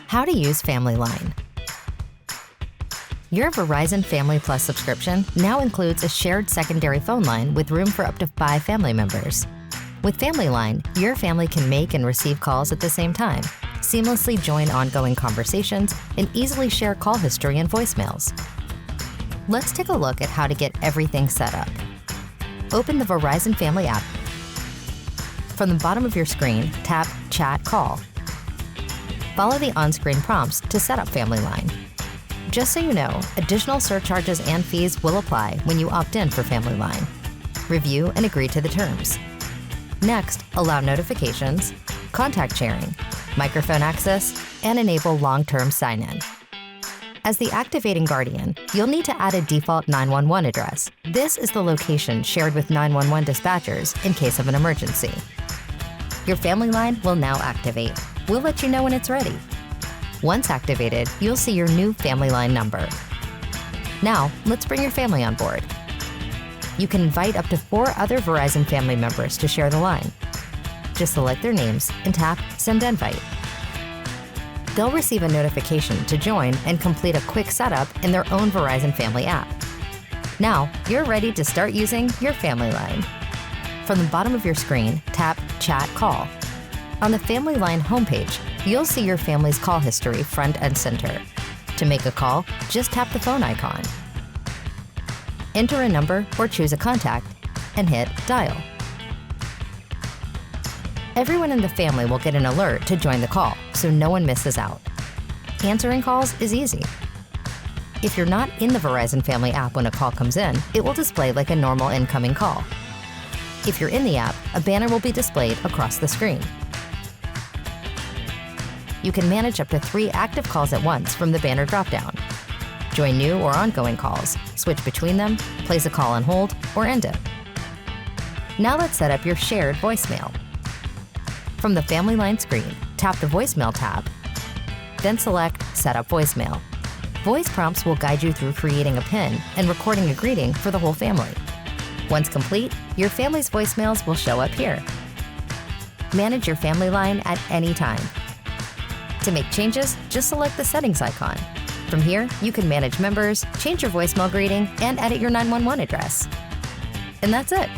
How to use Family Line. Your Verizon Family Plus subscription now includes a shared secondary phone line with room for up to 5 family members. With Family Line, your family can make and receive calls at the same time, seamlessly join ongoing conversations, and easily share call history and voicemails. Let's take a look at how to get everything set up. Open the Verizon Family app. From the bottom of your screen, tap Chat Call. Follow the on-screen prompts to set up Family Line. Just so you know, additional surcharges and fees will apply when you opt in for Family Line. Review and agree to the terms. Next, allow notifications, contact sharing, microphone access, and enable long-term sign-in. As the activating guardian, you'll need to add a default 911 address. This is the location shared with 911 dispatchers in case of an emergency. Your Family Line will now activate. We'll let you know when it's ready. Once activated, you'll see your new Family Line number. Now, let's bring your family on board. You can invite up to 4 other Verizon family members to share the line. Just select their names and tap Send Invite. They'll receive a notification to join and complete a quick setup in their own Verizon Family app. Now, you're ready to start using your Family Line. From the bottom of your screen, tap Chat Call. On the Family Line homepage, you'll see your family's call history front and center. To make a call, just tap the phone icon. Enter a number or choose a contact, and hit Dial. Everyone in the family will get an alert to join the call, so no one misses out. Answering calls is easy. If you're not in the Verizon Family app when a call comes in, it will display like a normal incoming call. If you're in the app, a banner will be displayed across the screen. You can manage up to 3 active calls at once from the banner dropdown. Join new or ongoing calls, switch between them, place a call on hold, or end it. Now let's set up your shared voicemail. From the Family Line screen, tap the Voicemail tab, then select Set up Voicemail. Voice prompts will guide you through creating a PIN and recording a greeting for the whole family. Once complete, your family's voicemails will show up here. Manage your Family Line at any time. To make changes, just select the settings icon. From here, you can manage members, change your voicemail greeting, and edit your 911 address. And that's it.